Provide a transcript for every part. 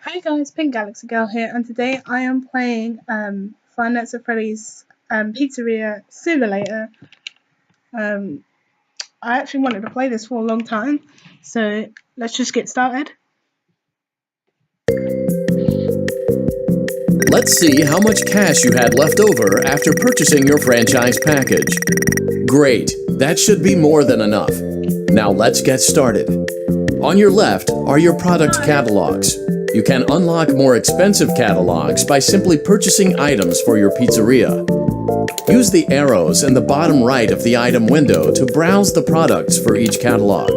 Hi guys, Pink Galaxy Girl here, and today I am playing Five Nights at Freddy's Pizzeria Simulator. Um, I actually wanted to play this for a long time, so let's just get started. Let's see how much cash you had left over after purchasing your franchise package. Great, that should be more than enough. Now let's get started. On your left are your product catalogs. You can unlock more expensive catalogs by simply purchasing items for your pizzeria. Use the arrows in the bottom right of the item window to browse the products for each catalog.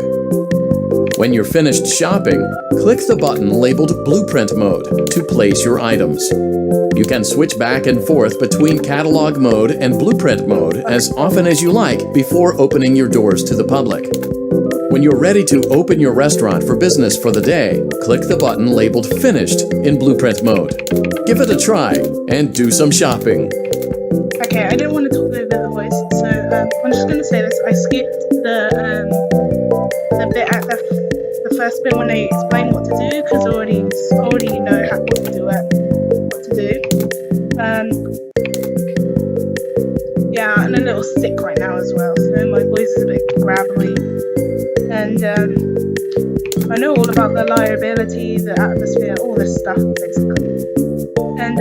When you're finished shopping, click the button labeled Blueprint Mode to place your items. You can switch back and forth between Catalog Mode and Blueprint Mode as often as you like before opening your doors to the public. When you're ready to open your restaurant for business for the day, click the button labeled Finished in Blueprint Mode. Give it a try and do some shopping. Okay, I didn't want to talk over the voice, so I'm just going to say this. I skipped the bit at the first bit when they explain what to do because I already know what to do. Yeah, I'm a little sick right now as well, so my voice is a bit gravelly. And I know all about the liability, the atmosphere, all this stuff basically. And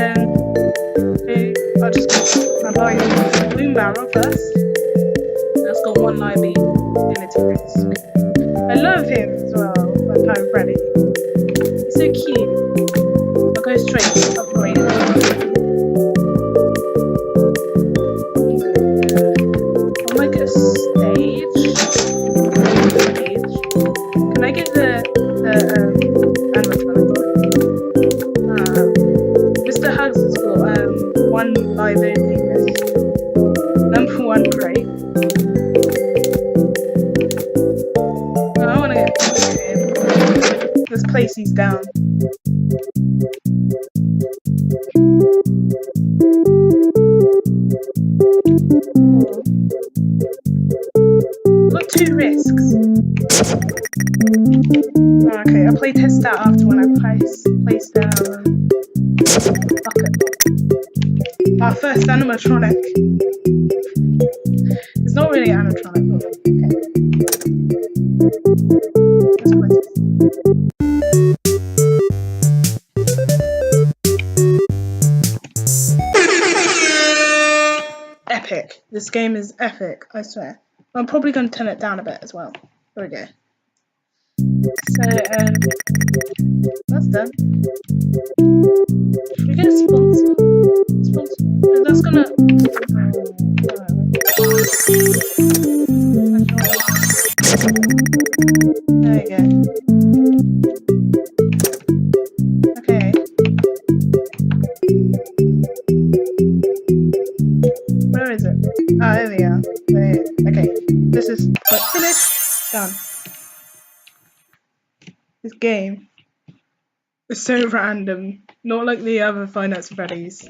okay, I'll just apply the boom barrel first. That's got one liability risk. I love him as well, like I'm Freddy. He's so cute. I'll go straight to upgrade it. I'll make a stage. Can I get the animatronic? Mr. Hugs has got one liability risk. Number one crate. I want to get him. Let's place these down. Got two risks. Okay, I'll play test that after when I place down bucket. Our first animatronic. It's not really animatronic, but okay. Let's play this. Epic. This game is epic, I swear. I'm probably going to turn it down a bit as well. There we go. So, that's done. Should we get a sponsor? That's gonna... There we go. Okay. Where is it? Ah, there we are. Okay. This is finished. Done. This game is so random, not like the other Five Nights at Freddy's.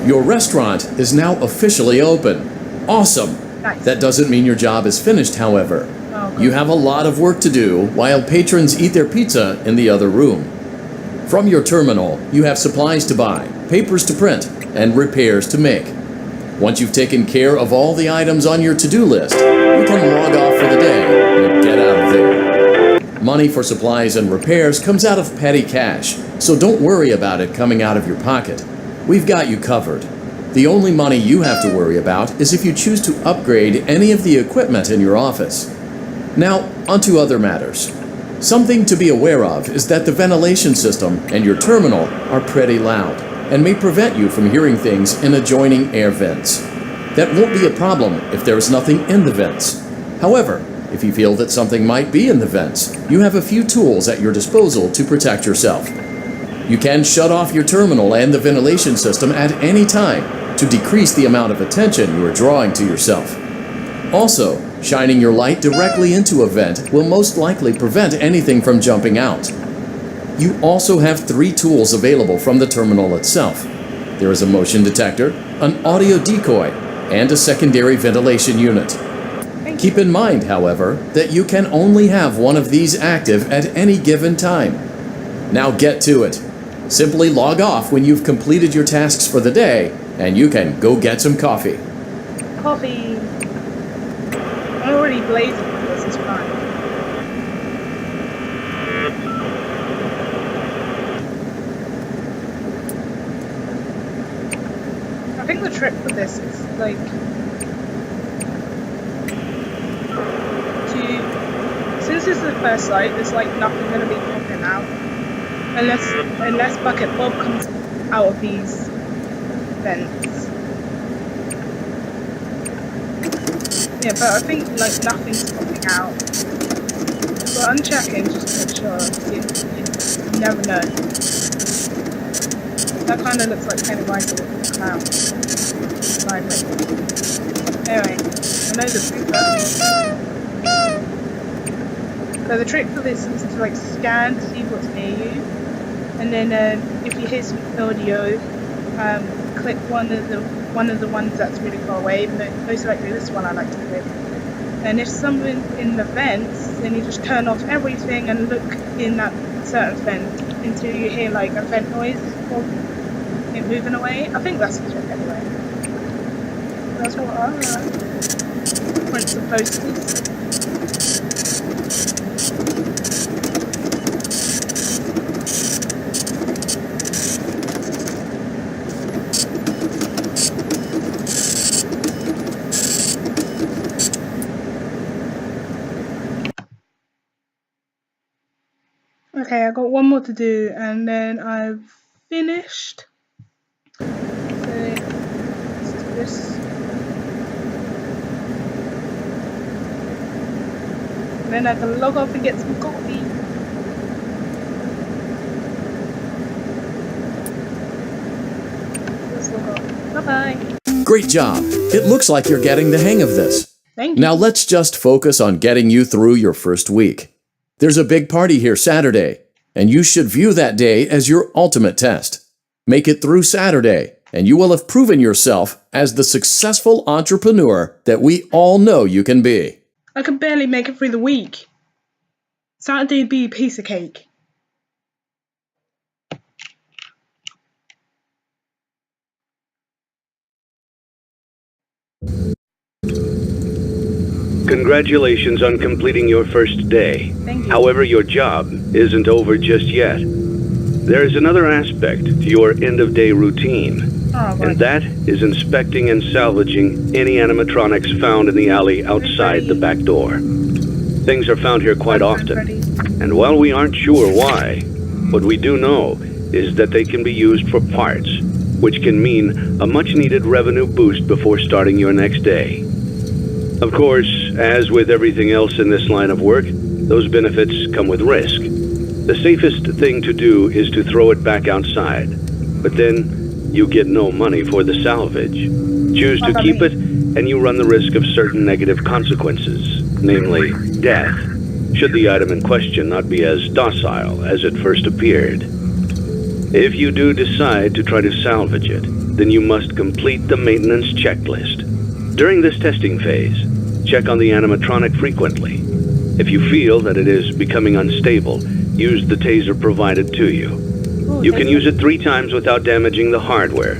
Your restaurant is now officially open. Awesome! Nice. That doesn't mean your job is finished, however. Oh, You have a lot of work to do while patrons eat their pizza in the other room. From your terminal, you have supplies to buy, papers to print, and repairs to make. Once you've taken care of all the items on your to-do list, you can log off for the day and get out of there. Money for supplies and repairs comes out of petty cash, so don't worry about it coming out of your pocket. We've got you covered. The only money you have to worry about is if you choose to upgrade any of the equipment in your office. Now, onto other matters. Something to be aware of is that the ventilation system and your terminal are pretty loud and may prevent you from hearing things in adjoining air vents. That won't be a problem if there is nothing in the vents. However, if you feel that something might be in the vents, you have a few tools at your disposal to protect yourself. You can shut off your terminal and the ventilation system at any time to decrease the amount of attention you are drawing to yourself. Also, shining your light directly into a vent will most likely prevent anything from jumping out. You also have 3 tools available from the terminal itself. There is a motion detector, an audio decoy, and a secondary ventilation unit. Keep in mind, however, that you can only have one of these active at any given time. Now get to it. Simply log off when you've completed your tasks for the day, and you can go get some coffee. Coffee. I'm already blazing for this, it's fine. I think the trick for this is like since this is the first site, there's like nothing gonna be popping out unless Bucket Bob comes out of these vents. Yeah, but I think like nothing's popping out. But I'm checking just to make sure. You never know. That kind of looks like Pennywise with a clown. Anyway, I know the trick. So the trick for this is to like scan to see what's near you, and then if you hear some audio, click one of the ones that's really far away. But most likely this one I like to click. And if someone's in the vents, then you just turn off everything and look in that certain vent until you hear like a vent noise or it moving away. I think that's the trick anyway. That's what I like. Print some posters. Okay, I got one more to do and then I've finished. So let's do this. And then I can log off and get some coffee. Let's log off. Bye-bye. Great job. It looks like you're getting the hang of this. Thank you. Now let's just focus on getting you through your first week. There's a big party here Saturday, and you should view that day as your ultimate test. Make it through Saturday, and you will have proven yourself as the successful entrepreneur that we all know you can be. I could barely make it through the week. Saturday'd be a piece of cake. Congratulations on completing your first day. Thank you. However, your job isn't over just yet. There is another aspect to your end-of-day routine, and that is inspecting and salvaging any animatronics found in the alley outside the back door. Things are found here quite often, and while we aren't sure why, what we do know is that they can be used for parts, which can mean a much-needed revenue boost before starting your next day. Of course, as with everything else in this line of work, those benefits come with risk. The safest thing to do is to throw it back outside, but then you get no money for the salvage. Choose to keep it, and you run the risk of certain negative consequences, namely death, should the item in question not be as docile as it first appeared. If you do decide to try to salvage it, then you must complete the maintenance checklist. During this testing phase, check on the animatronic frequently. If you feel that it is becoming unstable, use the taser provided to you. You can use it 3 times without damaging the hardware.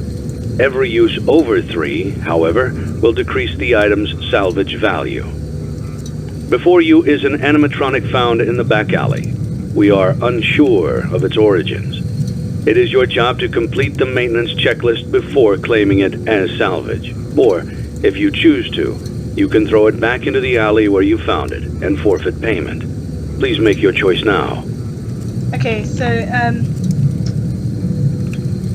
Every use over 3, however, will decrease the item's salvage value. Before you is an animatronic found in the back alley. We are unsure of its origins. It is your job to complete the maintenance checklist before claiming it as salvage. Or, if you choose to, you can throw it back into the alley where you found it and forfeit payment. Please make your choice now. Okay, so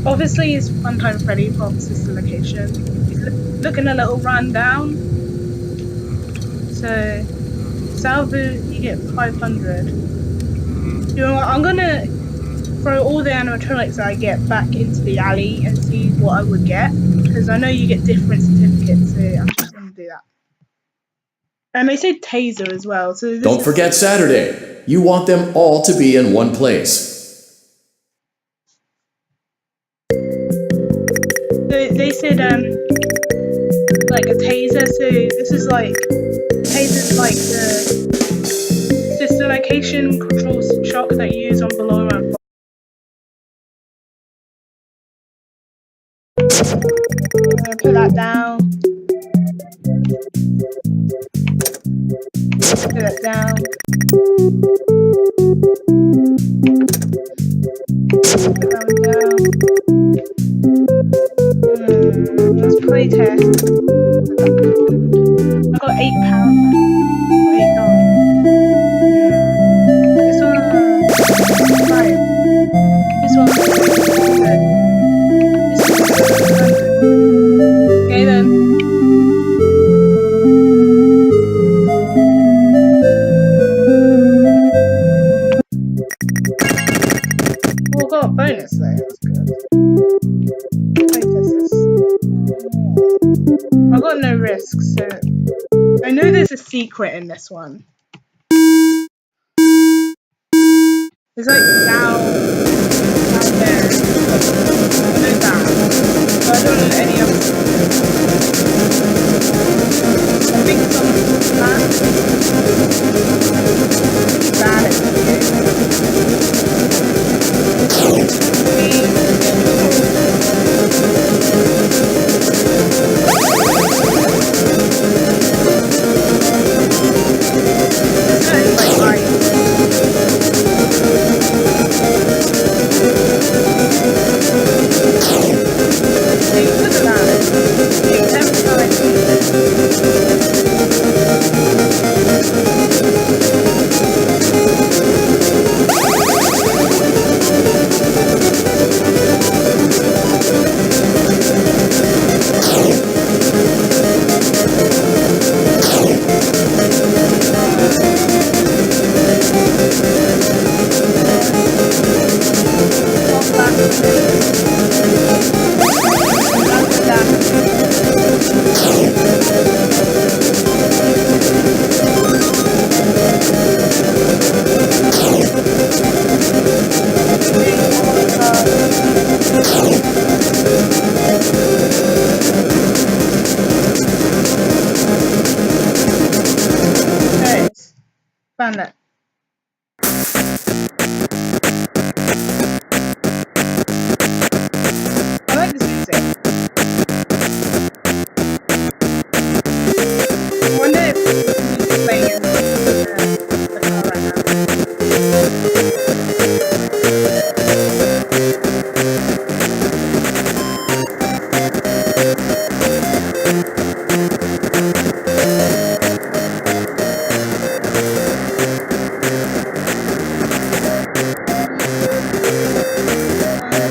obviously it's Funtime Freddy from Sister Location. He's looking a little run down. So salvage, you get 500. You know what? I'm gonna throw all the animatronics that I get back into the alley and see what I would get, because I know you get different certificates, so I'm just going to do that. And they say taser as well. So Don't forget Saturday. You want them all to be in one place. They said like a taser, so this is like taser's like the Sister Location control shock that you use on below down. Put that down. Put that one down. Let's play test. I got £8 or $8. This one, right. This one, good. This one, 100. Okay then. Oh, I got a bonus there. That's good. Wait, this is. I got no risk, so I know there's a secret in this one. It's like down there. I know that, but I don't know any other. I think it's on that. That is found it. I like this music. I wonder if the music's playing in the car right now.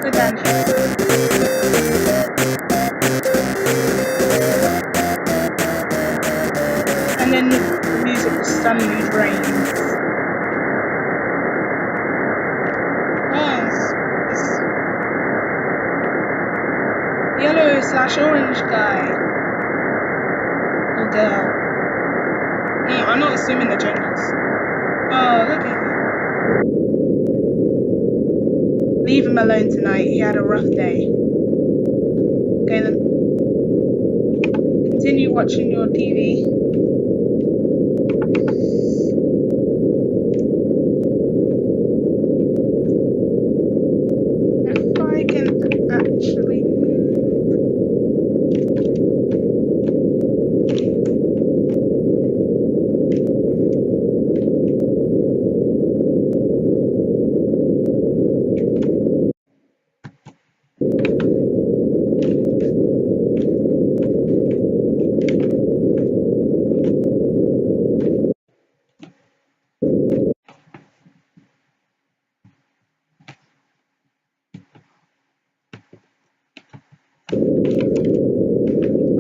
Go down here. And then the music will suddenly drain. Oh, it's yellow/orange guy. Or girl. I'm not assuming the genders. Oh, look at him. Leave him alone tonight. He had a rough day. Okay then. Continue watching your TV. If I can actually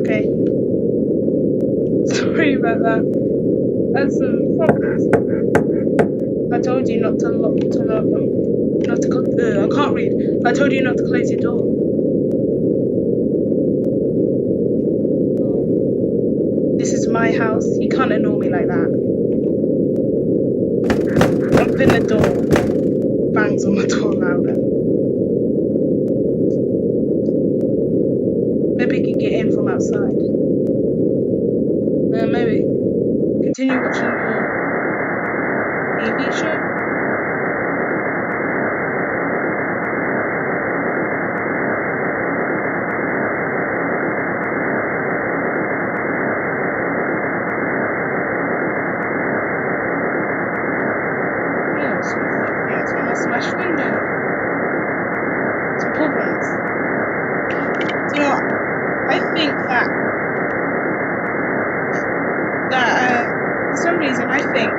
okay. Sorry about that. That's some problems. I told you not to lock, not to, I can't read. I told you not to close your door. This is my house. You can't ignore me like that. Open the door. Bangs on the door louder. Maybe you can get in from outside. Maybe. Continue watching your TV show.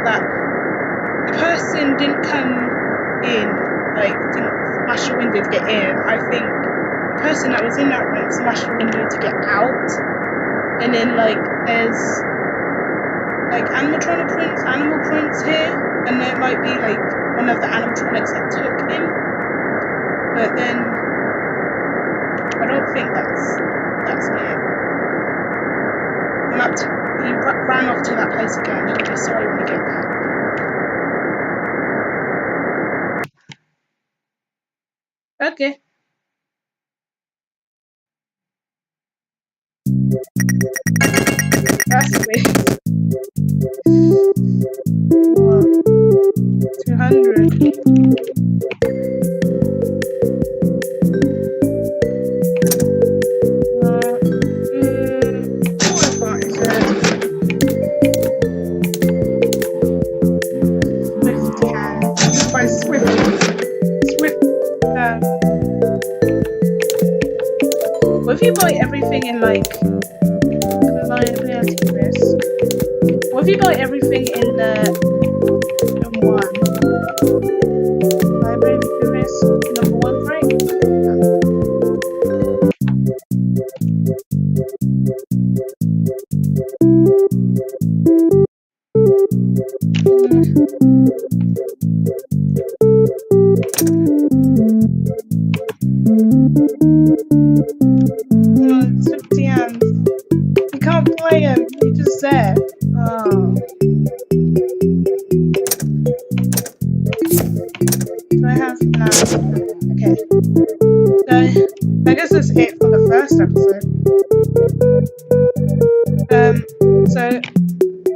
that the person didn't come in, like didn't smash the window to get in. I think the person that was in that room smashed the window to get out. And then like there's like animatronic animal prints here, and there might be like one of the animatronics that took him. But then I don't think that's it. He ran off to that place again. He'll be sorry when he gets back. Okay. That's weird. 200. What if you buy everything in like liability risk? What if you buy everything in one? Liability risk number 1, right? You can't play him. He's just there. Oh. Do I have no? Okay. So I guess that's it for the first episode.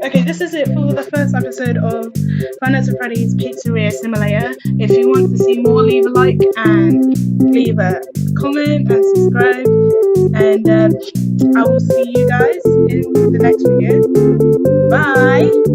Okay, this is it for the first episode of Five Nights at Freddy's Pizzeria Simulator. If you want to see more, leave a like and leave a comment and subscribe. And I will see you guys in the next video. Bye!